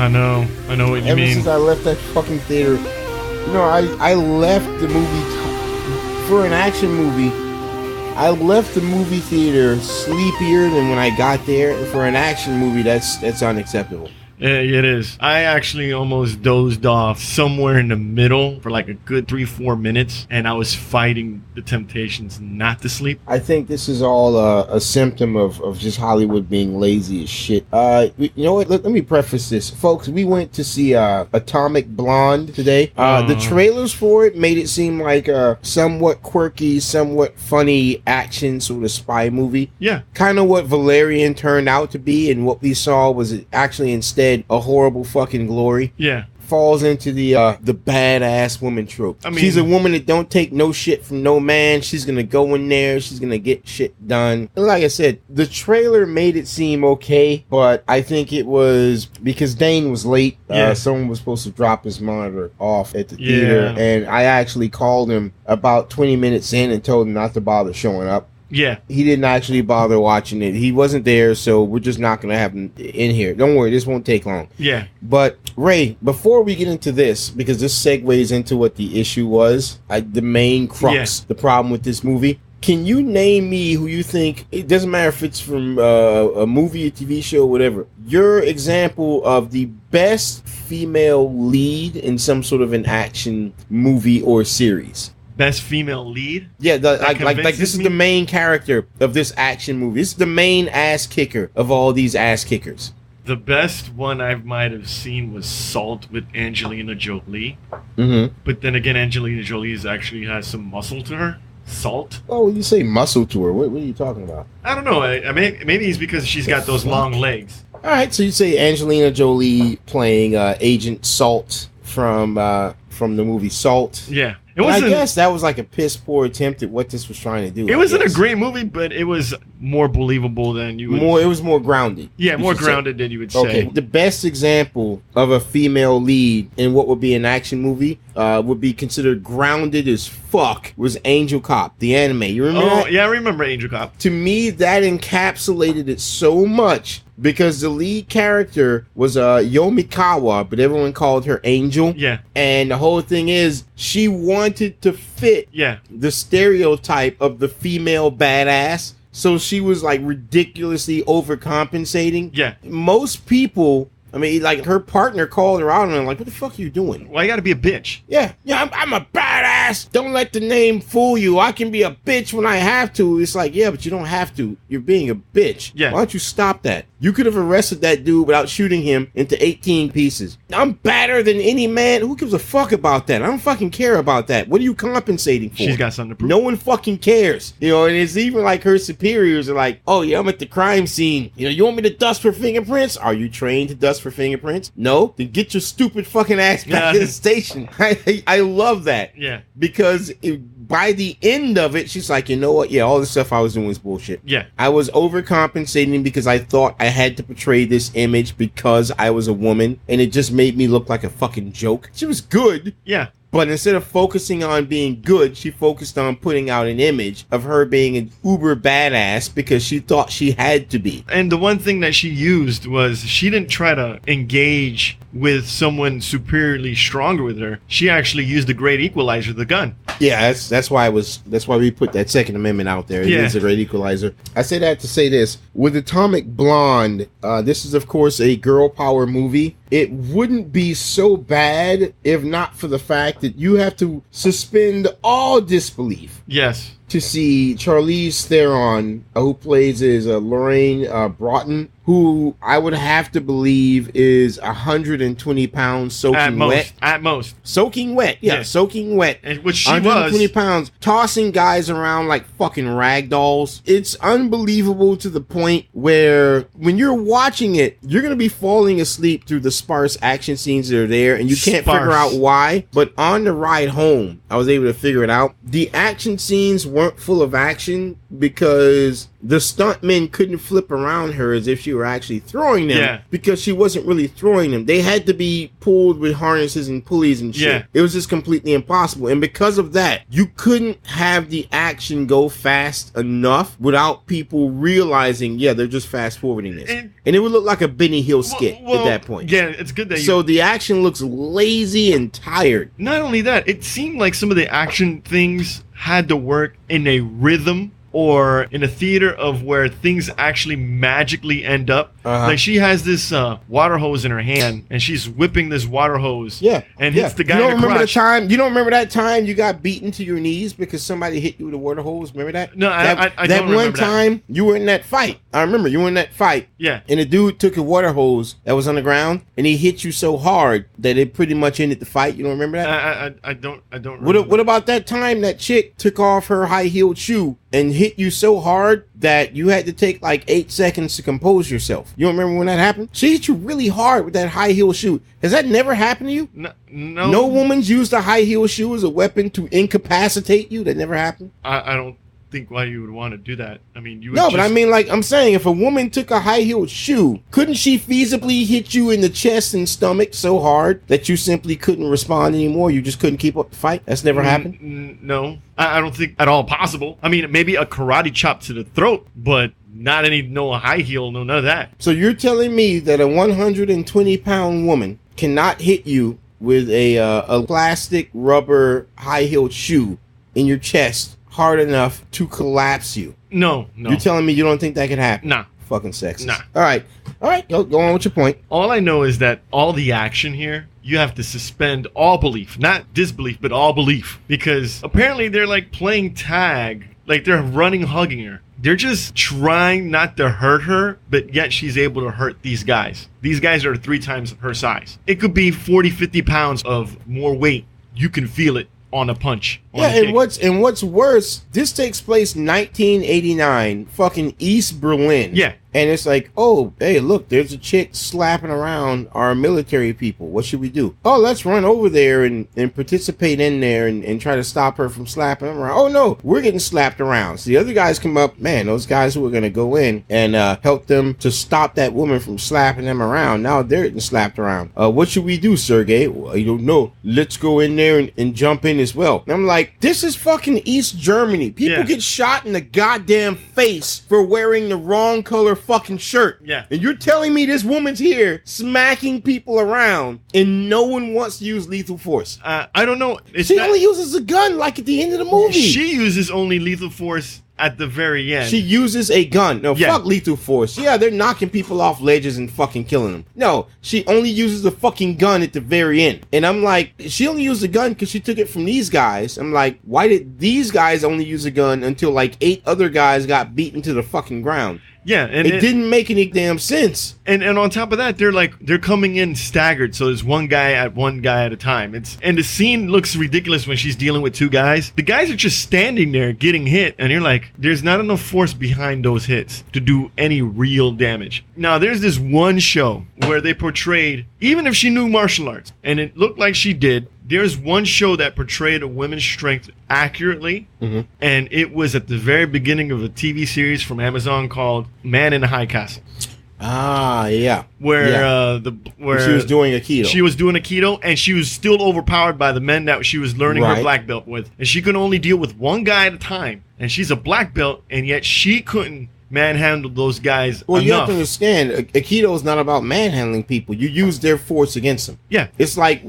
I know what you mean. Ever since I left that fucking theater, I left the movie for an action movie. I left the movie theater sleepier than when I got there. For an action movie, that's unacceptable. It is. I actually almost dozed off somewhere in the middle for like a good 3-4 minutes, and I was fighting the temptations not to sleep. I think this is all a symptom of just Hollywood being lazy as shit. You know what? Let me preface this. Folks, we went to see Atomic Blonde today. The trailers for it made it seem like a somewhat quirky, somewhat funny action sort of spy movie. Yeah. Kind of what Valerian turned out to be, and what we saw was actually instead a horrible fucking glory. Yeah. Falls into the badass woman trope. I mean, she's a woman that don't take no shit from no man. She's gonna go in there. She's gonna get shit done. And like I said, the trailer made it seem okay, but I think it was because Dane was late. Someone was supposed to drop his monitor off at the theater, and I actually called him about 20 minutes in and told him not to bother showing up. Yeah. He didn't actually bother watching it. He wasn't there, so we're just not going to have him in here. Don't worry, this won't take long. Yeah. But, Ray, before we get into this, because this segues into what the issue was, the main crux, the problem with this movie, can you name me who you think, it doesn't matter if it's from a movie, a TV show, whatever, your example of the best female lead in some sort of an action movie or series? Best female lead? Yeah, like this is the main character of this action movie. This is the main ass kicker of all these ass kickers. The best one I might have seen was Salt with Angelina Jolie. Mm-hmm. But then again, Angelina Jolie actually has some muscle to her. Salt? Oh, when you say muscle to her, what are you talking about? I don't know. I mean, maybe it's because she's got those long legs. All right, so you say Angelina Jolie playing Agent Salt from the movie Salt. Yeah. I guess that was like a piss poor attempt at what this was trying to do. It wasn't a great movie, but it was more believable than you would. It was more grounded. Yeah, more grounded than you would say. Okay, the best example of a female lead in what would be an action movie would be considered grounded as fuck was Angel Cop, the anime. You remember that? Yeah, I remember Angel Cop. To me, that encapsulated it so much because the lead character was Yomikawa, but everyone called her Angel. Yeah. And the whole thing is, she wanted to fit the stereotype of the female badass. So she was like ridiculously overcompensating. Yeah. Most people, I mean, like her partner called her out and I'm like, what the fuck are you doing? Why you gotta be a bitch? Yeah, I'm a badass. Don't let the name fool you. I can be a bitch when I have to. It's like, yeah, but you don't have to. You're being a bitch. Yeah. Why don't you stop that? You could have arrested that dude without shooting him into 18 pieces. I'm better than any man. Who gives a fuck about that? I don't fucking care about that. What are you compensating for? She's got something to prove. No one fucking cares. You know, and it's even like her superiors are like, oh yeah, I'm at the crime scene. You know, you want me to dust for fingerprints? Are you trained to dust for fingerprints? No? Then get your stupid fucking ass back to the station. I love that. Yeah. Because by the end of it, she's like, you know what? Yeah, all the stuff I was doing was bullshit. Yeah. I was overcompensating because I thought I had to portray this image because I was a woman, and it just made me look like a fucking joke. She was good. Yeah. But instead of focusing on being good, she focused on putting out an image of her being an uber badass because she thought she had to be. And the one thing that she used was she didn't try to engage with someone superiorly stronger with her. She actually used the great equalizer, the gun. Yeah, that's why we put that Second Amendment out there. It is a great equalizer. I say that to say this. With Atomic Blonde, this is of course a girl power movie. It wouldn't be so bad if not for the fact that you have to suspend all disbelief. Yes. To see Charlize Theron, who plays as Lorraine Broughton, who I would have to believe is 120 pounds soaking wet. At most. Soaking wet. Yeah, soaking wet. And which she 120 was. pounds, tossing guys around like fucking rag dolls. It's unbelievable to the point where when you're watching it, you're going to be falling asleep through the sparse action scenes that are there, and you can't figure out why. But on the ride home, I was able to figure it out. The action scenes weren't full of action, because the stuntmen couldn't flip around her as if she were actually throwing them because she wasn't really throwing them. They had to be pulled with harnesses and pulleys and shit. Yeah. It was just completely impossible. And because of that, you couldn't have the action go fast enough without people realizing, they're just fast forwarding this. And it would look like a Benny Hill skit at that point. Yeah, it's good that So the action looks lazy and tired. Not only that, it seemed like some of the action things had to work in a rhythm or in a theater of where things actually magically end up. Like she has this water hose in her hand and she's whipping this water hose and hits the guy in the crotch. You don't remember that time you got beaten to your knees because somebody hit you with a water hose? Remember that? No, I don't remember that one time you were in that fight. I remember you were in that fight. Yeah. And a dude took a water hose that was on the ground and he hit you so hard that it pretty much ended the fight. You don't remember that? I don't remember. What about that time that chick took off her high-heeled shoe and hit you so hard that you had to take like 8 seconds to compose yourself? You don't remember when that happened? She hit you really hard with that high heel shoe. Has that never happened to you? No. No woman's used a high heel shoe as a weapon to incapacitate you? That never happened? I don't think why you would want to do that. I mean, but I mean, like I'm saying, if a woman took a high-heeled shoe, couldn't she feasibly hit you in the chest and stomach so hard that you simply couldn't respond anymore? You just couldn't keep up the fight? That's never happened? No. I don't think at all possible. I mean, maybe a karate chop to the throat, but not no high heel, no none of that. So you're telling me that a 120-pound woman cannot hit you with a plastic rubber high-heeled shoe in your chest hard enough to collapse you? No. You're telling me you don't think that could happen? Nah. Fucking sexist. Nah. All right. Go on with your point. All I know is that all the action here, you have to suspend all belief. Not disbelief, but all belief. Because apparently they're like playing tag. Like they're running, hugging her. They're just trying not to hurt her, but yet she's able to hurt these guys. These guys are 3 times her size. It could be 40, 50 pounds of more weight. You can feel it on a punch. And what's worse, this takes place 1989, fucking East Berlin. Yeah. And it's like, oh, hey, look, there's a chick slapping around our military people. What should we do? Oh, let's run over there and participate in there and try to stop her from slapping them around. Oh, no, we're getting slapped around. So the other guys come up, man, those guys who were going to go in and help them to stop that woman from slapping them around. Now they're getting slapped around. What should we do, Sergey? Well, you don't know. Let's go in there and jump in as well. And I'm like, this is fucking East Germany. People get shot in the goddamn face for wearing the wrong color fucking shirt. Yeah. And you're telling me this woman's here smacking people around and no one wants to use lethal force? I don't know. She only uses a gun like at the end of the movie. She uses only lethal force at the very end. She uses a gun. No, fuck lethal force. Yeah, they're knocking people off ledges and fucking killing them. No, she only uses the fucking gun at the very end. And I'm like, she only used a gun because she took it from these guys. I'm like, why did these guys only use a gun until like 8 other guys got beaten to the fucking ground? Yeah, and it didn't make any damn sense. And on top of that, they're coming in staggered, so there's one guy at a time. And the scene looks ridiculous when she's dealing with 2 guys. The guys are just standing there getting hit, and you're like, there's not enough force behind those hits to do any real damage. Now, there's this one show where they portrayed, even if she knew martial arts, and it looked like she did, there's one show that portrayed a woman's strength accurately, and it was at the very beginning of a TV series from Amazon called Man in the High Castle. Ah, yeah. Where she was doing Aikido. She was doing Aikido, and she was still overpowered by the men that she was learning her black belt with. And she could only deal with one guy at a time. And she's a black belt, and yet she couldn't manhandle those guys enough. You have to understand, Aikido is not about manhandling people. You use their force against them. Yeah. It's like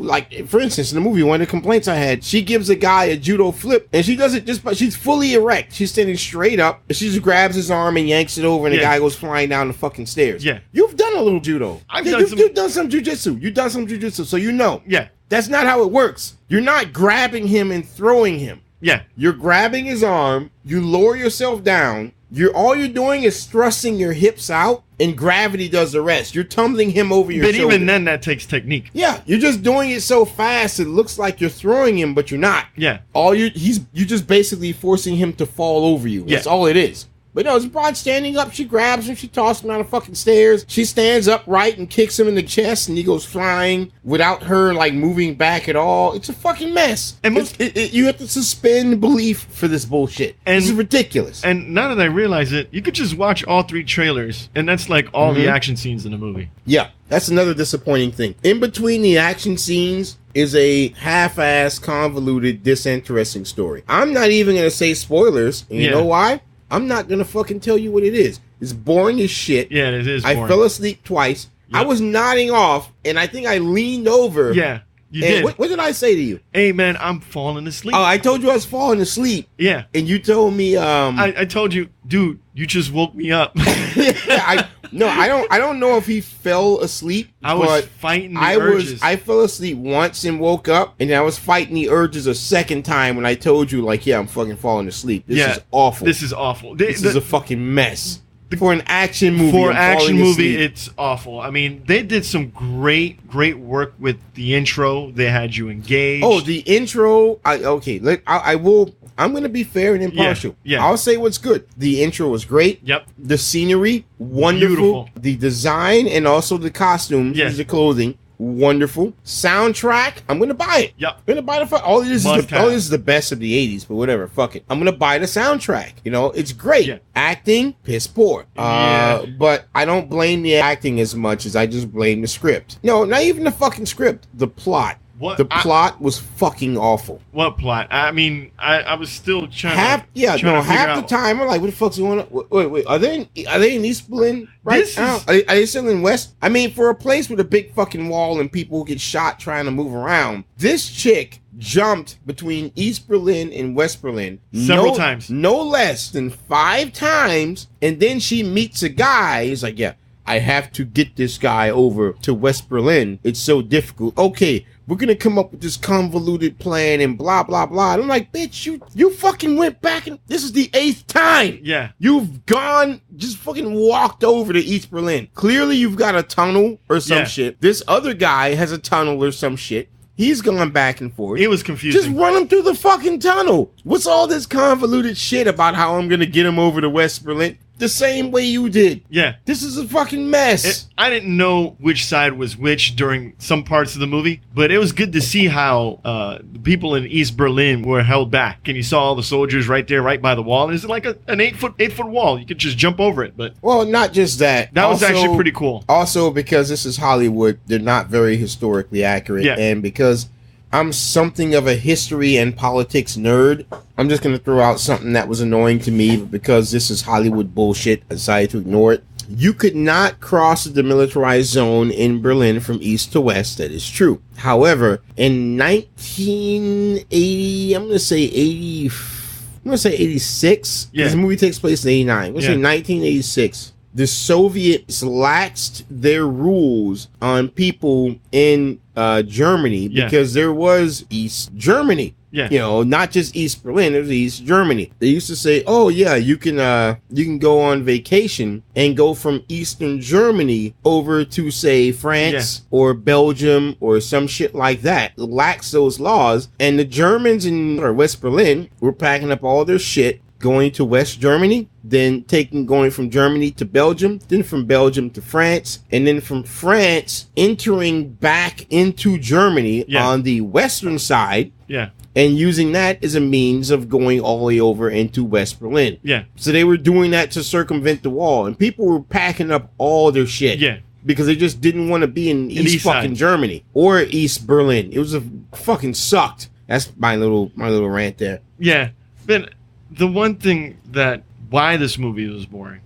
for instance, in the movie, one of the complaints I had, she gives a guy a judo flip, and she does it she's fully erect. She's standing straight up, and she just grabs his arm and yanks it over, and the guy goes flying down the fucking stairs. Yeah. You've done a little judo. You've done some jujitsu. You've done some jujitsu, so you know. Yeah. That's not how it works. You're not grabbing him and throwing him. Yeah. You're grabbing his arm, you lower yourself down, all you're doing is thrusting your hips out, and gravity does the rest. You're tumbling him over your shoulder. But even then, that takes technique. Yeah, you're just doing it so fast it looks like you're throwing him, but you're not. Yeah. You're just basically forcing him to fall over you. That's all it is. But no, it's Braun standing up. She grabs him. She tosses him down the fucking stairs. She stands upright and kicks him in the chest, and he goes flying without her like moving back at all. It's a fucking mess. And you have to suspend belief for this bullshit. And this is ridiculous. And now that I realize it, you could just watch all 3 trailers, and that's like all the action scenes in the movie. Yeah, that's another disappointing thing. In between the action scenes is a half-assed, convoluted, disinteresting story. I'm not even going to say spoilers. And you know why? I'm not going to fucking tell you what it is. It's boring as shit. Yeah, it is boring. I fell asleep twice. Yep. I was nodding off, and I think I leaned over. Yeah, you did. What did I say to you? Hey, man, I'm falling asleep. Oh, I told you I was falling asleep. Yeah. And you told me... I told you, dude, you just woke me up. I don't know if he fell asleep. I was fighting the urges. I fell asleep once and woke up, and I was fighting the urges a second time when I told you, like, yeah, I'm fucking falling asleep. This is awful. This is awful. This is a fucking mess. For an action movie. For an action movie, it's awful. I mean, they did some great work with the intro. They had you engaged. Oh, the intro. I will. I'm going to be fair and impartial. Yeah. I'll say what's good. The intro was great. Yep. The scenery, wonderful. Beautiful. The design and also the costumes, the clothing, wonderful. Soundtrack, I'm going to buy it. Yep. I'm going to buy the all this is the best of the 80s, but whatever, fuck it. I'm going to buy the soundtrack. You know, it's great. Yeah. Acting, piss poor. But I don't blame the acting as much as I just blame the script. No, not even the fucking script. The plot. The plot was fucking awful. What plot? I mean, I was still trying half the time I'm like, what the fuck's going on? Wait, are they in East Berlin right now? Are they still in West? I mean, for a place with a big fucking wall and people who get shot trying to move around, this chick jumped between East Berlin and West Berlin several times. No less than 5 times, and then she meets a guy. He's like, yeah, I have to get this guy over to West Berlin. It's so difficult. Okay, we're going to come up with this convoluted plan and blah, blah, blah. And I'm like, bitch, you fucking went back and this is the 8th time. Yeah. You've just fucking walked over to East Berlin. Clearly you've got a tunnel or some shit. This other guy has a tunnel or some shit. He's going back and forth. It was confusing. Just run him through the fucking tunnel. What's all this convoluted shit about how I'm going to get him over to West Berlin? The same way you did. Yeah. This is a fucking mess. I didn't know which side was which during some parts of the movie, but it was good to see how the people in East Berlin were held back. And you saw all the soldiers right there, right by the wall. And it's like an 8-foot wall. You could just jump over it. But well, not just that. That was actually pretty cool. Also, because this is Hollywood, they're not very historically accurate. Yeah. And because I'm something of a history and politics nerd, I'm just going to throw out something that was annoying to me, but because this is Hollywood bullshit, I decided to ignore it. You could not cross the demilitarized zone in Berlin from east to west. That is true. However, in 1980, I'm going to say 86. Yeah. This movie takes place in 89. I'm going to say 1986. The Soviets laxed their rules on people in Germany because there was East Germany. Yeah. You know, not just East Berlin, there was East Germany. They used to say, oh yeah, you can go on vacation and go from Eastern Germany over to, say, France or Belgium or some shit like that. Lax those laws, and the Germans in West Berlin were packing up all their shit, going to West Germany, then going from Germany to Belgium, then from Belgium to France, and then from France entering back into Germany on the western side. Yeah. And using that as a means of going all the way over into West Berlin. Yeah. So they were doing that to circumvent the wall, and people were packing up all their shit. Yeah. Because they just didn't want to be in East fucking Germany or East Berlin. It was fucking sucked. That's my little rant there. Yeah. But the one thing why this movie was boring,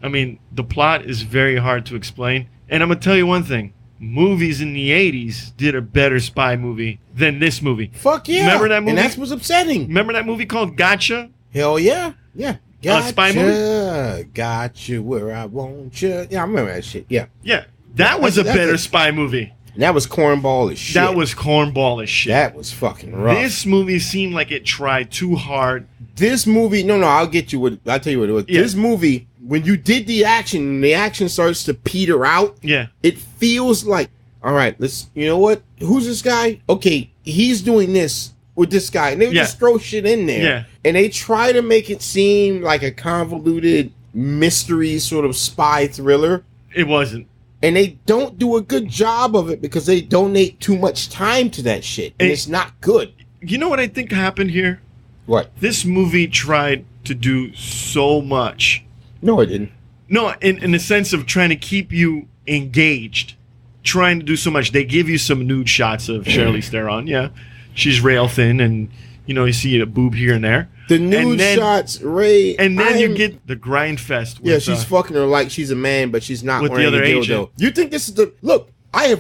I mean, the plot is very hard to explain. And I'm going to tell you one thing. Movies in the 80s did a better spy movie than this movie. Fuck yeah. Remember that movie? And that's what's upsetting. Remember that movie called Gotcha? Hell yeah. Yeah. Gotcha. Spy movie? Gotcha where I want you. Yeah, I remember that shit. Yeah. Yeah. That was a better spy movie. And that was cornball as shit. That was cornball as shit. That was fucking rough. This movie seemed like it tried too hard. This movie, no, I'll tell you what it was. Yeah. This movie, when you did the action starts to peter out. Yeah. It feels like, all right, you know what? Who's this guy? Okay, he's doing this with this guy, and they would just throw shit in there. Yeah. And they try to make it seem like a convoluted mystery sort of spy thriller. It wasn't. And they don't do a good job of it because they donate too much time to that shit. And it's not good. You know what I think happened here? What? This movie tried to do so much. No, it didn't. No, in the sense of trying to keep you engaged. Trying to do so much. They give you some nude shots of Charlize Theron. Yeah. She's rail thin and, you see a boob here and there. The nude shots, Ray. And then you get the grind fest. With, she's fucking her like she's a man, but she's not with wearing the other a dildo. agent. You think this is the... Look, I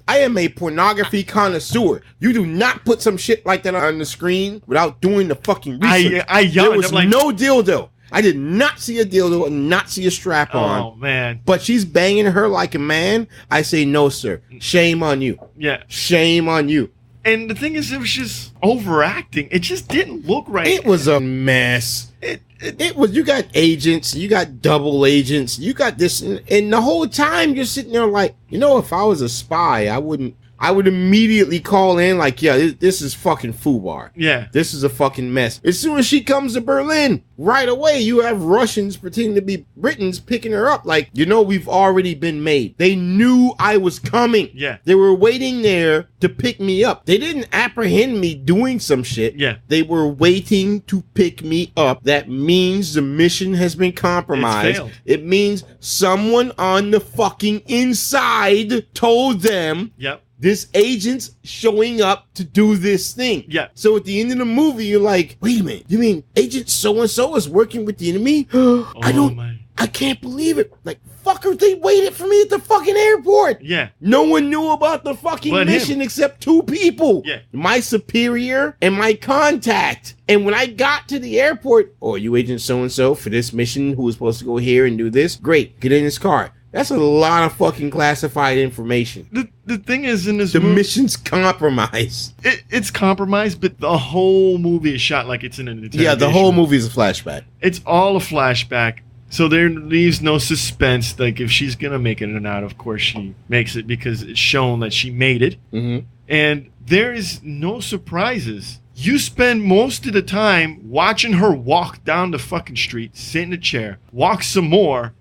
am a pornography connoisseur. You do not put some shit like that on the screen without doing the fucking research. I yawned. There was no dildo. I did not see a dildo and not see a strap on. Oh, man. But she's banging her like a man. I say, no, sir. Shame on you. Yeah. Shame on you. And the thing is, it was just overacting. It just didn't look right. It was a mess. It was, you got agents, you got double agents, you got this, and the whole time you're sitting there like, if I was a spy, I would immediately call in like, yeah, this is fucking FUBAR. Yeah. This is a fucking mess. As soon as she comes to Berlin, right away, you have Russians pretending to be Britons picking her up like, we've already been made. They knew I was coming. Yeah. They were waiting there to pick me up. They didn't apprehend me doing some shit. Yeah. They were waiting to pick me up. That means the mission has been compromised. It's failed. It means someone on the fucking inside told them. Yep. This agent's showing up to do this thing. Yeah. So at the end of the movie, you're like, wait a minute. You mean Agent so-and-so is working with the enemy? I can't believe it. Like, fucker, they waited for me at the fucking airport. Yeah. No one knew about the fucking mission except two people. Yeah. My superior and my contact. And when I got to the airport, you Agent so-and-so for this mission who was supposed to go here and do this? Great. Get in this car. That's a lot of fucking classified information. The thing is, in this the movie, mission's compromised. It's compromised, but the whole movie is shot like it's in an interrogation. Yeah, the whole movie is a flashback. It's all a flashback. So there leaves no suspense. Like, if she's going to make it or not, of course she makes it because it's shown that she made it. Mm-hmm. And there is no surprises. You spend most of the time watching her walk down the fucking street, sit in a chair, walk some more,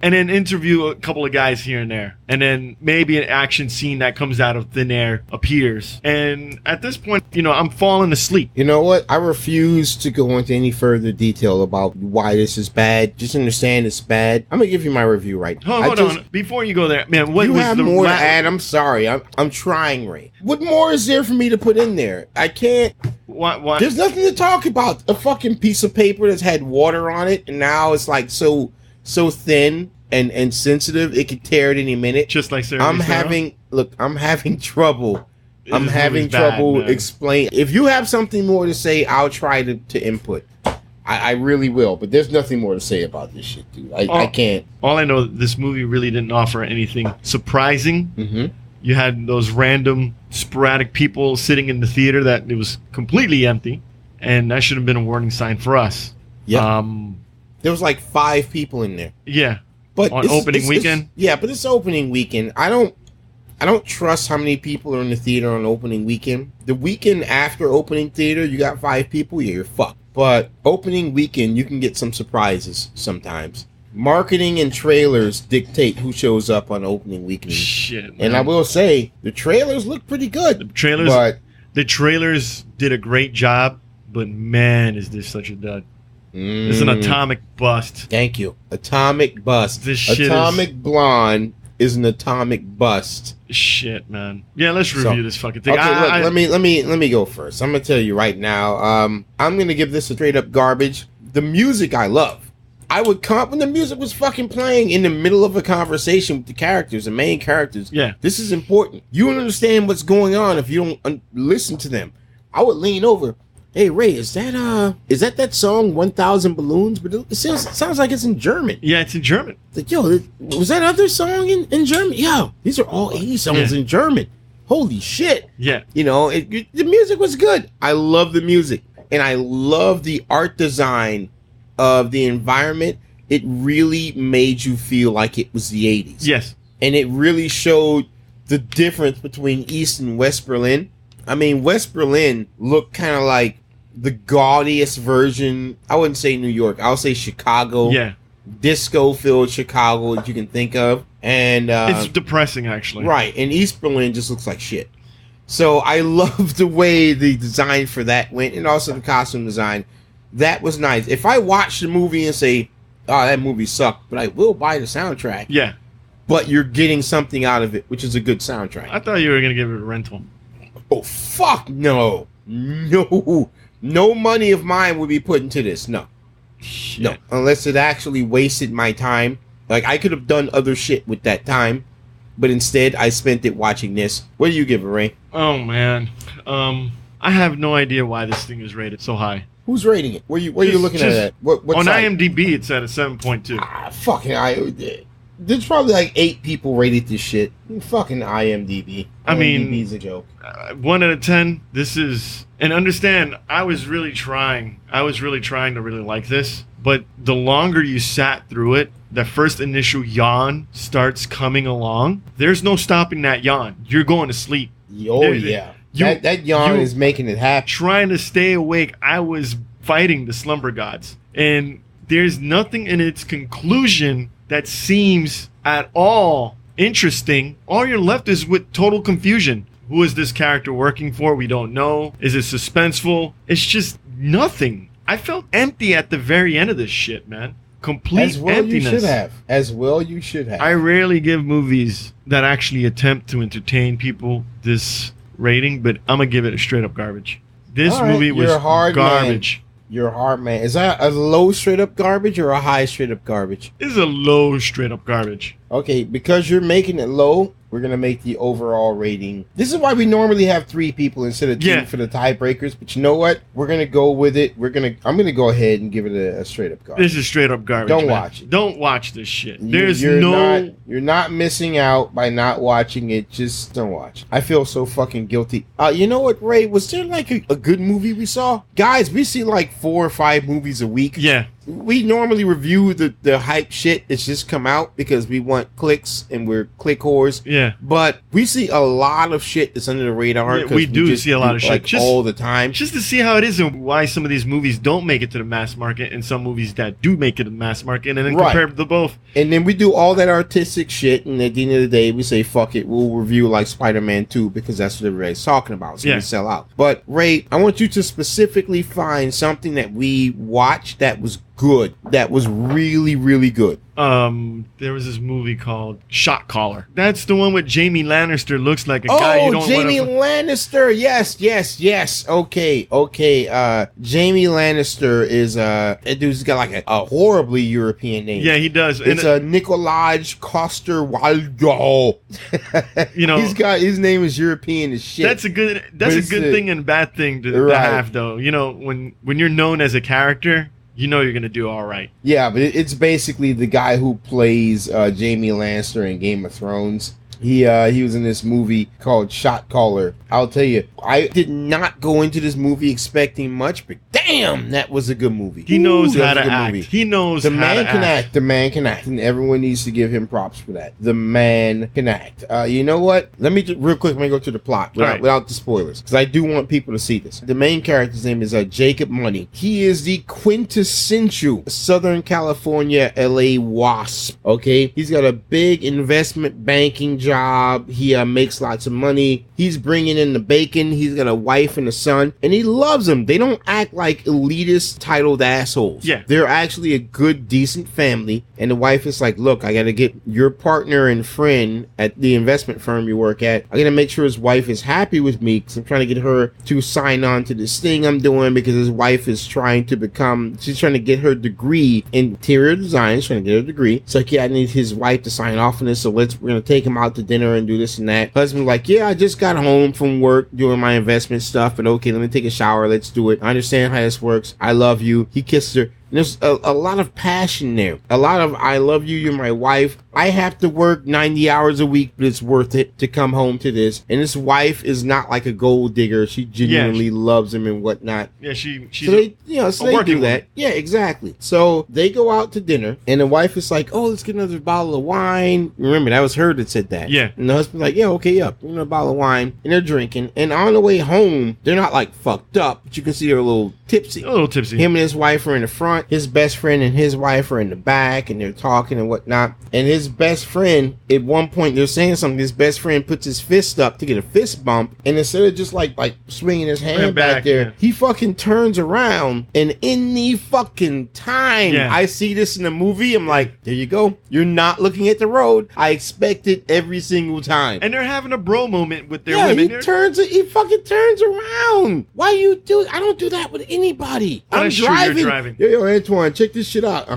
and then interview a couple of guys here and there. And then maybe an action scene that comes out of thin air appears. And at this point, I'm falling asleep. You know what? I refuse to go into any further detail about why this is bad. Just understand it's bad. I'm going to give you my review right now. Hold on. Before you go there, man, what you was have the more to add? I'm sorry. I'm trying, Ray. What more is there for me to put in there? I can't. What? There's nothing to talk about. A fucking piece of paper that's had water on it, and now it's like so thin and sensitive it could tear at any minute. Just like Sarah. I'm having trouble. I'm having trouble explaining. If you have something more to say, I'll try to input. I really will, but there's nothing more to say about this shit, dude. I can't. All I know, this movie really didn't offer anything surprising. Mm-hmm. You had those random, sporadic people sitting in the theater that it was completely empty, and that should have been a warning sign for us. Yeah. There was like 5 people in there. Yeah. But on opening weekend? But it's opening weekend. I don't trust how many people are in the theater on opening weekend. The weekend after opening theater, you got 5 people, you're fucked. But opening weekend, you can get some surprises sometimes. Marketing and trailers dictate who shows up on opening weekend. Shit, man. And I will say, the trailers look pretty good. The trailers did a great job, but man, is this such a dud. It's an atomic bust. Thank you. Atomic bust. Atomic Blonde is an atomic bust. Shit, man. Yeah, let's review this fucking thing. Okay, look, let me go first. I'm gonna tell you right now. I'm gonna give this a straight up garbage. The music I love. I would when the music was fucking playing in the middle of a conversation with the characters, the main characters. Yeah. This is important. You don't understand what's going on if you don't listen to them. I would lean over. Hey Ray, is that song 1,000 Balloons? But it sounds like it's in German. Yeah, it's in German. Like, yo, was that other song in German? Yo, these are all 80 songs in German. Holy shit. Yeah. The music was good. I love the music. And I love the art design of the environment. It really made you feel like it was the 80s. Yes. And it really showed the difference between East and West Berlin. I mean, West Berlin looked kind of like the gaudiest version. I wouldn't say New York. I'll say Chicago. Yeah. Disco-filled Chicago that you can think of. And it's depressing, actually. Right. And East Berlin just looks like shit. So I love the way the design for that went, and also the costume design. That was nice. If I watch the movie and say, oh, that movie sucked, but I will buy the soundtrack. Yeah. But you're getting something out of it, which is a good soundtrack. I thought you were going to give it a rental. Oh, fuck no. No. No money of mine would be put into this. No. Shit. No. Unless it actually wasted my time. Like, I could have done other shit with that time. But instead, I spent it watching this. What do you give it, Ray? Oh, man. I have no idea why this thing is rated so high. Who's rating it? Where are you looking at? What on site? IMDb, it's at a 7.2. There's probably like 8 people rated this shit. Fucking IMDb. I mean, IMDb's a joke. 1 out of 10. This is, and understand, I was really trying to really like this. But the longer you sat through it, the first initial yawn starts coming along. There's no stopping that yawn. You're going to sleep. Oh, yeah. That yawn is making it happen. Trying to stay awake, I was fighting the slumber gods. And there's nothing in its conclusion that seems at all interesting. All you're left is with total confusion. Who is this character working for? We don't know. Is it suspenseful? It's just nothing. I felt empty at the very end of this shit, man. Complete emptiness. As well you should have. I rarely give movies that actually attempt to entertain people this rating, but I'm gonna give it a straight up garbage. This movie was garbage. You're a hard man. Is that a low straight up garbage or a high straight up garbage? This is a low straight up garbage. Okay, because you're making it low, we're going to make the overall rating. This is why we normally have 3 people instead of 2 for the tiebreakers. But you know what? We're going to go with it. I'm going to go ahead and give it a straight up garbage. This is straight up garbage. Don't watch it. Don't watch this shit. You're not missing out by not watching it. Just don't watch. I feel so fucking guilty. You know what, Ray? Was there like a good movie we saw? Guys, we see like 4 or 5 movies a week. Yeah. We normally review the hype shit that's just come out because we want clicks and we're click whores. Yeah. But we see a lot of shit that's under the radar. Yeah, we do see a lot of shit. Like all the time. Just to see how it is and why some of these movies don't make it to the mass market and some movies that do make it to the mass market, and then compare the both. And then we do all that artistic shit, and at the end of the day, we say, fuck it, we'll review like Spider-Man 2 because that's what everybody's talking about. So we sell out. But Ray, I want you to specifically find something that we watched that was good. That was really, really good. There was this movie called Shot Caller. That's the one with Jamie Lannister. Looks like a guy you don't want to... Oh, Jamie Lannister. Yes. Okay. Jamie Lannister is that dude's got like a horribly European name. Yeah, he does. It's a Nikolaj Coster-Waldau. You know, his name is European as shit. That's a good thing and bad thing to have, though. You know, when you're known as a character, you know you're going to do all right. Yeah, but it's basically the guy who plays Jamie Lannister in Game of Thrones. He was in this movie called Shot Caller. I'll tell you, I did not go into this movie expecting much, but damn, that was a good movie. He knows how to act. He knows how to act. The man can act, and everyone needs to give him props for that. The man can act. You know what? Let me just, real quick, let me go to the plot without the spoilers, because I do want people to see this. The main character's name is Jacob Money. He is the quintessential Southern California LA wasp. Okay, he's got a big investment banking job. He makes lots of money. He's bringing in the bacon. He's got a wife and a son, and he loves them. They don't act like elitist titled assholes. Yeah, they're actually a good, decent family. And the wife is like, look, I got to get your partner and friend at the investment firm you work at. I got to make sure his wife is happy with me because I'm trying to get her to sign on to this thing I'm doing, because his wife is she's trying to get her degree in interior design. She's trying to get her degree. So like, yeah, I need his wife to sign off on this. So we're going to take him out to dinner and do this and that. Husband's like, yeah, I just got home from work doing my investment stuff, but okay, let me take a shower. Let's do it. I understand how this works. I love you. He kisses her. And there's a lot of passion there. A lot of, I love you, you're my wife. I have to work 90 hours a week, but it's worth it to come home to this. And his wife is not like a gold digger. She genuinely loves him and whatnot. Yeah, she's so they do that. Yeah, exactly. So they go out to dinner, and the wife is like, "Oh, let's get another bottle of wine." Remember, that was her that said that. Yeah. And the husband's like, "Yeah, okay, up. Another bottle of wine," and they're drinking. And on the way home, they're not like fucked up, but you can see they're a little tipsy. A little tipsy. Him and his wife are in the front. His best friend and his wife are in the back, and they're talking and whatnot. And his best friend, at one point, they're saying something. His best friend puts his fist up to get a fist bump, and instead of just like swinging his hand back there, he fucking turns around, and in the fucking time I see this in the movie, I'm like, there you go. You're not looking at the road. I expect it every single time. And they're having a bro moment with their women. He fucking turns around. Why you do? I don't do that with anybody. I'm driving. You're driving. Yo, Antoine, check this shit out.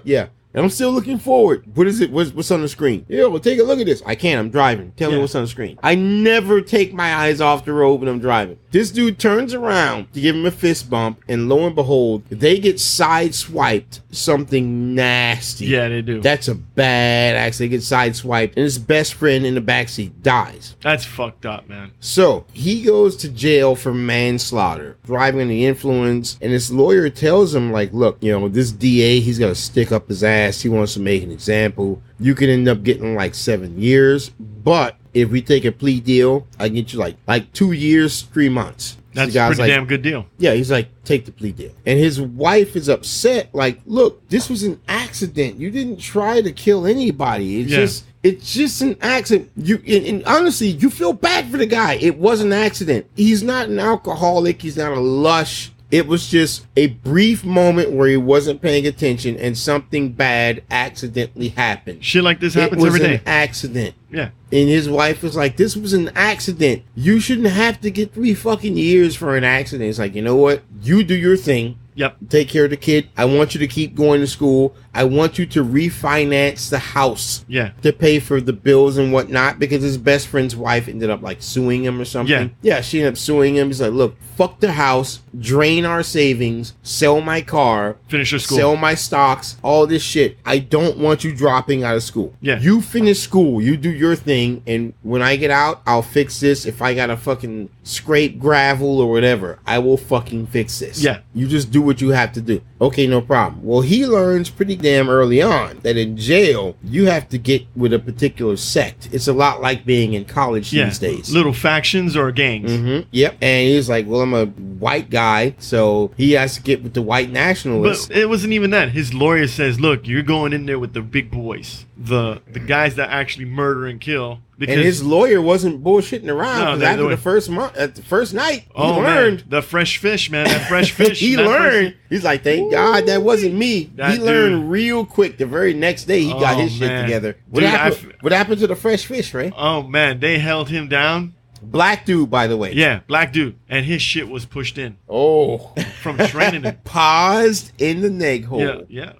Yeah. And I'm still looking forward. What is it? What's on the screen? Yo, well, take a look at this. I can't. I'm driving. Tell me what's on the screen. I never take my eyes off the road when I'm driving. This dude turns around to give him a fist bump, and lo and behold, they get sideswiped something nasty. Yeah, they do. That's a bad accident. They get sideswiped, and his best friend in the backseat dies. That's fucked up, man. So he goes to jail for manslaughter, driving under the influence, and his lawyer tells him, like, look, this DA, he's got to stick up his ass. He wants to make an example. You could end up getting like 7 years, but if we take a plea deal, I can get you like 2 years, 3 months. That's a pretty damn good deal. Yeah, he's like, take the plea deal. And his wife is upset, like, look, this was an accident. You didn't try to kill anybody. It's just an accident. And honestly, you feel bad for the guy. It was an accident. He's not an alcoholic. He's not a lush. It was just a brief moment where he wasn't paying attention and something bad accidentally happened. Shit like this happens every day. It was an accident. Yeah. And his wife was like, this was an accident. You shouldn't have to get 3 fucking years for an accident. It's like, you know what? You do your thing. Yep. Take care of the kid. I want you to keep going to school. I want you to refinance the house. Yeah. To pay for the bills and whatnot, because his best friend's wife ended up like suing him or something. Yeah, she ended up suing him. He's like, look, fuck the house, drain our savings, sell my car, finish your school, sell my stocks, all this shit. I don't want you dropping out of school. Yeah. You finish school, you do your thing, and when I get out, I'll fix this. If I gotta fucking scrape gravel or whatever, I will fucking fix this. Yeah. You just do what you have to do. Okay, no problem. Well, he learns pretty damn early on that in jail, you have to get with a particular sect. It's a lot like being in college these days. Little factions or gangs. Mm-hmm. Yep. And he's like, well, I'm a white guy, so he has to get with the white nationalists. But it wasn't even that. His lawyer says, look, you're going in there with the big boys. The guys that actually murder and kill. Because and his lawyer wasn't bullshitting around. After the first month, at the first night, he learned. Man, the fresh fish, man. That fresh fish. He learned. He's like, thank God that wasn't me. He learned real quick. The very next day, he got his shit together. What happened to the fresh fish, Ray? Oh, man. They held him down. Black dude, by the way. Yeah, black dude. And his shit was pushed in. Oh. From training him. Paused in the neg hole. Yeah.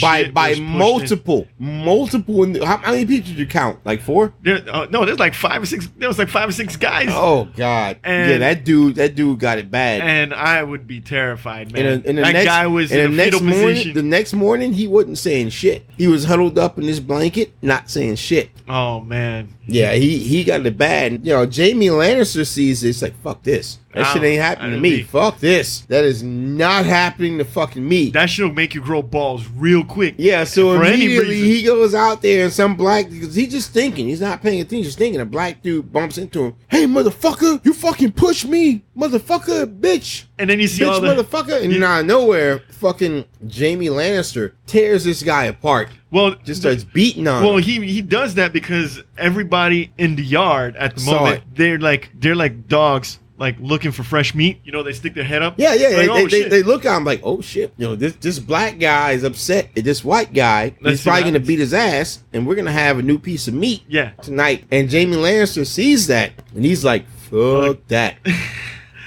By multiple. How many people did you count? Like 4? No, there's like 5 or 6. There was like 5 or 6 guys. Oh God. And that dude got it bad. And I would be terrified, man. That guy was in a fetal position. The next morning, he wasn't saying shit. He was huddled up in his blanket, not saying shit. Oh man. Yeah, he got it bad. Jamie Lannister sees this like, fuck this. That shit ain't happening to me. Fuck this. That is not happening to fucking me. That shit will make you grow balls real quick. Yeah, so immediately he goes out there and some black, because he's just thinking. He's not paying attention. He's thinking. A black dude bumps into him. Hey, motherfucker, you fucking push me. Motherfucker, bitch. And then you see all the... motherfucker. And out of nowhere, fucking Jamie Lannister tears this guy apart. Well, just starts beating on him. Well, he does that because everybody in the yard at the moment, they're like dogs, like looking for fresh meat. They stick their head up. Yeah. Like, they look at him like, oh shit. This black guy is upset at this white guy. He's probably gonna beat his ass, and we're gonna have a new piece of meat tonight. And Jamie Lannister sees that, and he's like, fuck that.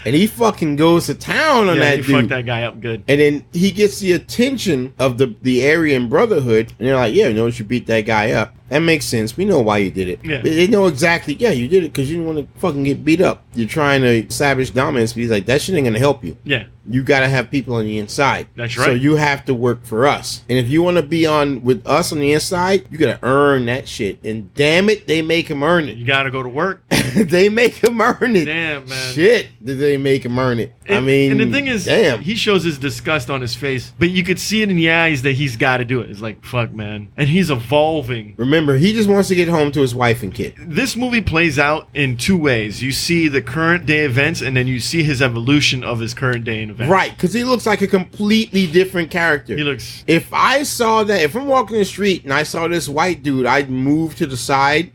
And he fucking goes to town on that dude. He fucked that guy up good. And then he gets the attention of the Aryan Brotherhood. And they're like, yeah, you should beat that guy up. that makes sense. We know why you did it. Yeah. They know exactly. Yeah, you did it because you didn't want to fucking get beat up. You're trying to establish dominance. But he's like, that shit ain't gonna help you. Yeah. You gotta have people on the inside. That's right. So you have to work for us. And if you want to be on with us on the inside, you gotta earn that shit. And damn it, they make him earn it. You gotta go to work. They make him earn it. Damn, man. Shit, did they make him earn it? And the thing is, damn. He shows his disgust on his face, but you could see it in the eyes that he's got to do it. It's like, fuck, man. And he's evolving. Remember, he just wants to get home to his wife and kid. This movie plays out in two ways. You see the current day events, and then you see his evolution of his current day events. Right, because he looks like a completely different character. He looks... If I saw that, if I'm walking the street and I saw this white dude, I'd move to the side.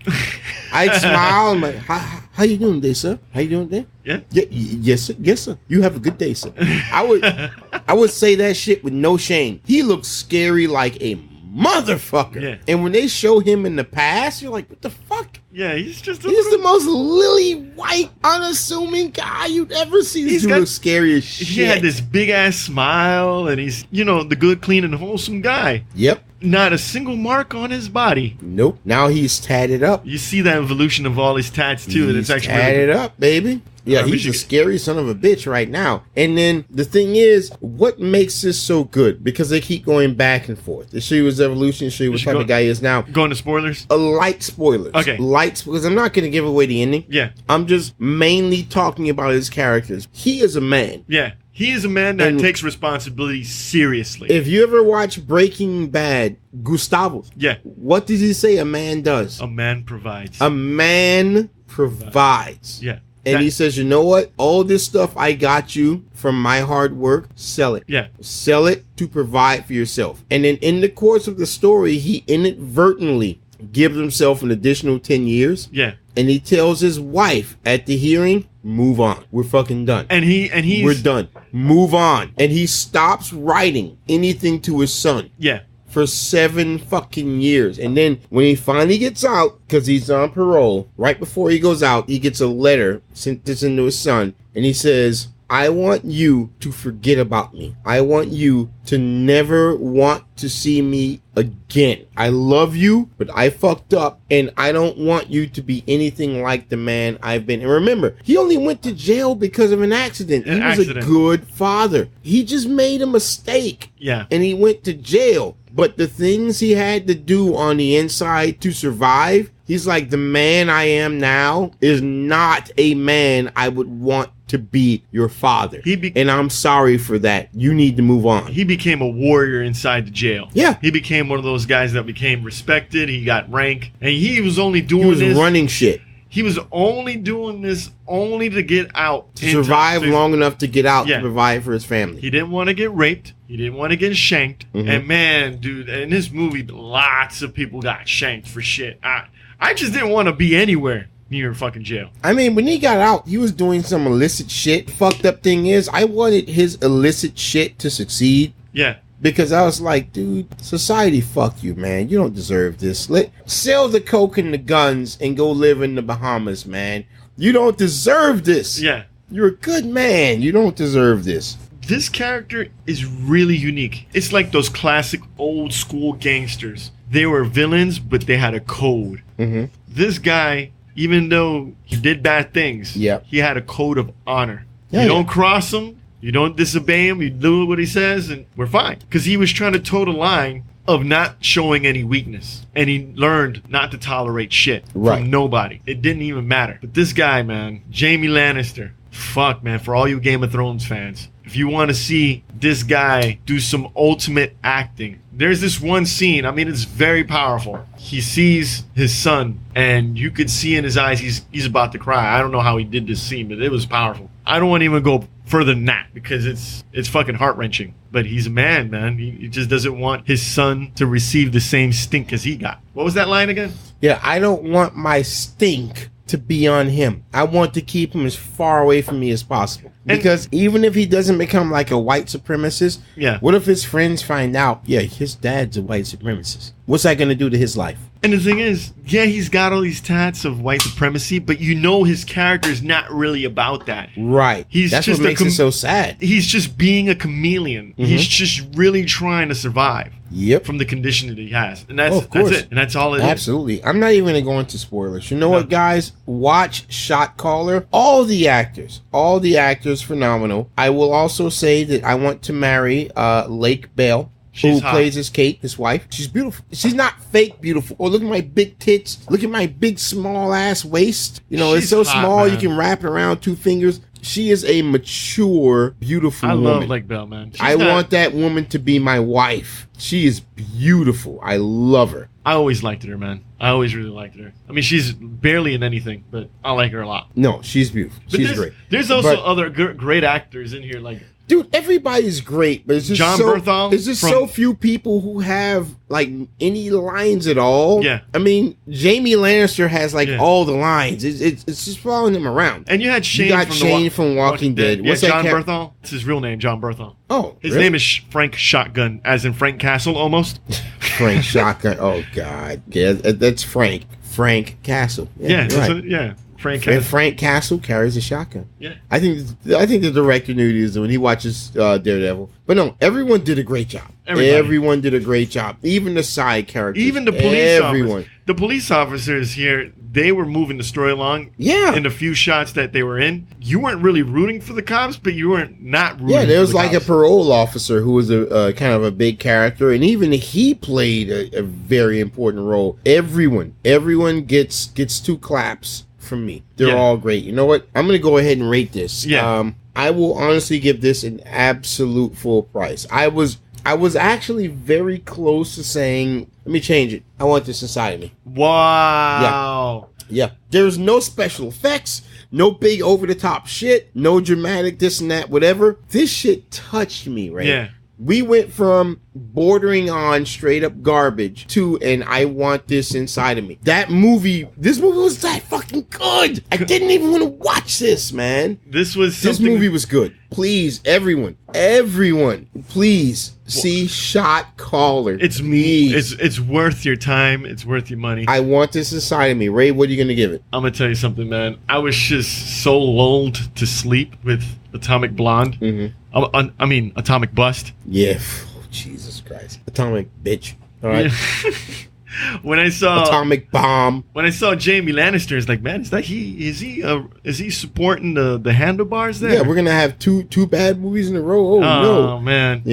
I'd smile and like, how you doing today, sir? How you doing today? Yeah. Yes, sir. Yes, sir. You have a good day, sir. I would say that shit with no shame. He looks scary like a motherfucker. Yeah. And when they show him in the past, you're like, what the fuck? Yeah, he's just He's the most lily white, unassuming guy you'd ever see. This dude looks scary as shit. He had this big ass smile, and he's, the good, clean, and wholesome guy. Yep. Not a single mark on his body. Nope. Now he's tatted up. You see that evolution of all his tats too, and it's actually tatted up, baby. Yeah, he's a scary son of a bitch right now. And then the thing is, what makes this so good? Because they keep going back and forth. They show you his evolution, show you what type of guy he is now. Going to spoilers? A light spoilers. Okay. Light, because I'm not going to give away the ending. Yeah. I'm just mainly talking about his characters. He is a man. Yeah. He is a man that takes responsibility seriously. If you ever watch Breaking Bad, Gustavo. Yeah. What does he say a man does? A man provides. A man provides. Yeah. And he says, you know what? All this stuff I got you from my hard work, sell it. Yeah. Sell it to provide for yourself. And then in the course of the story, he inadvertently gives himself an additional 10 years. Yeah. And he tells his wife at the hearing, move on. We're fucking done. We're done. Move on. And he stops writing anything to his son. Yeah. For 7 fucking years. And then when he finally gets out, because he's on parole, right before he goes out, he gets a letter sent this into his son. And he says, I want you to forget about me. I want you to never want to see me again. I love you, but I fucked up, and I don't want you to be anything like the man I've been. And remember, he only went to jail because of an accident. He was a good father. He just made a mistake. Yeah. And he went to jail. But the things he had to do on the inside to survive, he's like, the man I am now is not a man I would want to be your father. And I'm sorry for that. You need to move on. He became a warrior inside the jail. Yeah. He became one of those guys that became respected. He got rank. And he was only doing this. He was running shit. He was only doing this only to get out. To survive long enough to get out to provide for his family. He didn't want to get raped. He didn't want to get shanked. And man, dude, in this movie, lots of people got shanked for shit. I just didn't want to be anywhere near fucking jail. I mean, when he got out, he was doing some illicit shit. Fucked up thing is, I wanted his illicit shit to succeed. Yeah. Because I was like, dude, society, fuck you, man. You don't deserve this. Sell the coke and the guns and go live in the Bahamas, man. You don't deserve this. Yeah. You're a good man. You don't deserve this. This character is really unique. It's like those classic old school gangsters. They were villains, but they had a code. This guy, even though he did bad things, he had a code of honor. You don't cross him. You don't disobey him. You do what he says, and we're fine. Because he was trying to toe the line of not showing any weakness. And he learned not to tolerate shit from nobody. It didn't even matter. But this guy, man, Jaime Lannister, fuck, man, for all you Game of Thrones fans, if you want to see this guy do some ultimate acting, there's this one scene, I mean, it's very powerful. He sees his son, and you could see in his eyes he's about to cry. I don't know how he did this scene, but it was powerful. I don't want to even go further than that because it's fucking heart-wrenching. But he's a man. He just doesn't want his son to receive the same stink as he got. What was that line again? Yeah, I don't want my stink to be on him. I want to keep him as far away from me as possible. Because even if he doesn't become like a white supremacist, what if his friends find out, his dad's a white supremacist? What's that going to do to his life? And the thing is, he's got all these tats of white supremacy, but his character is not really about that. Right. That's what makes it so sad. He's just being a chameleon. He's just really trying to survive. From the condition that he has. And that's it. And that's all it is. Absolutely. I'm not even going to go into spoilers. You know what, guys? Watch Shot Caller. All the actors, phenomenal. I will also say that I want to marry Lake Bell. Who plays as Kate, his wife. She's beautiful. She's not fake beautiful. Oh, look at my big tits. Look at my big small ass waist. It's so small, man. You can wrap it around 2 fingers. She is a mature, beautiful woman. I love Lake Bell, man. I want that woman to be my wife. She is beautiful. I love her. I always liked her, man. I always really liked her. I mean, she's barely in anything, but I like her a lot. No, she's beautiful. She's great. There's also other great actors in here, like... Dude, everybody's great, but it's just so few people who have like any lines at all. Yeah, I mean, Jamie Lannister has all the lines. It's just following him around. And you had Shane, from Walking Dead. What's John Berthal? It's his real name, John Berthal. Oh, his name is Frank Shotgun, as in Frank Castle, almost. Frank Shotgun. Oh God, yeah, that's Frank. Frank Castle. Yeah, Frank Castle. And Frank Castle carries a shotgun. Yeah, I think the director knew this when he watches Daredevil. But no, everyone did a great job. Everyone did a great job. Even the side characters. Even the police officers. The police officers here, they were moving the story along. Yeah. In the few shots that they were in, you weren't really rooting for the cops, but you weren't not rooting. Yeah, there was for the like cops. a parole officer who was a kind of a big character, and even he played a very important role. Everyone gets 2 claps from me. They're all great. You know what? I'm going to go ahead and rate this. Yeah. I will honestly give this an absolute full price. I was actually very close to saying, let me change it. I want this inside of me. Wow. Yeah. There's no special effects, no big over the top shit, no dramatic this and that, whatever. This shit touched me, right? Yeah. We went from bordering on straight up garbage to and I want this inside of me. This movie was that fucking good. I didn't even want to watch this, man. This movie was good. Please, everyone, please see Shot Caller. It's me. It's worth your time. It's worth your money. I want this inside of me. Ray, what are you gonna give it? I'm gonna tell you something, man. I was just so lulled to sleep with Atomic Blonde. Mm-hmm. I mean, Atomic Bust. Yeah. Oh, Jesus Christ. Atomic bitch. All right. Yeah. When I saw Atomic Bomb. When I saw Jamie Lannister, it's like, man, is that he? Is he supporting the handlebars there? Yeah, we're gonna have two bad movies in a row. Oh no, man.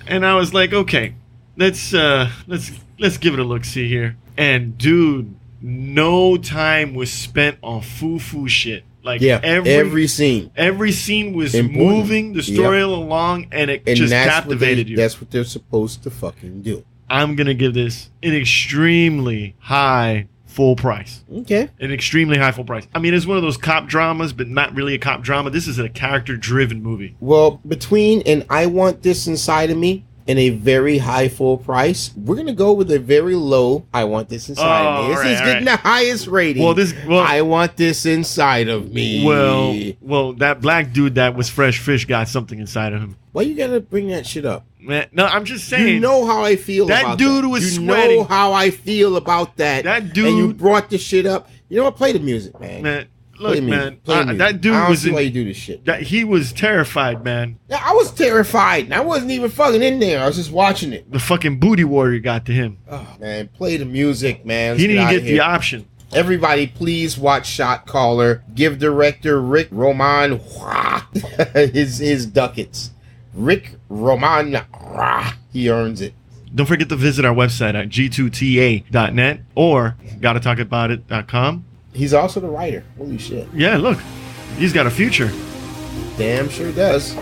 And I was like, okay, let's give it a look. See here, and dude, no time was spent on foo shit. Like every scene was important. Moving the story along, and just captivated you. That's what they're supposed to fucking do. I'm gonna give this an extremely high full price. Okay. An extremely high full price. I mean, it's one of those cop dramas, but not really a cop drama. This is a character-driven movie. Well, between an I Want This Inside of Me and a very high full price, we're gonna go with a very low I Want This Inside of Me. This is getting the highest rating. I Want This Inside of Me. Well, that black dude that was fresh fish got something inside of him. Why you gotta bring that shit up? Man, no, I'm just saying. You know how I feel about that. That dude was sweating. You know how I feel about that. That dude. And you brought the shit up. You know what? Play the music, man. Look, man. That dude I don't see why you do this shit. He was terrified, man. Yeah, I was terrified. And I wasn't even fucking in there. I was just watching it. The fucking booty warrior got to him. Oh, man. Play the music, man. He didn't get the option. Everybody, please watch Shot Caller. Give director Rick Roman his ducats. Rick Roman, he earns it. Don't forget to visit our website at g2ta.net or gottatalkaboutit.com. He's also the writer. Holy shit. Yeah, look. He's got a future. Damn sure does.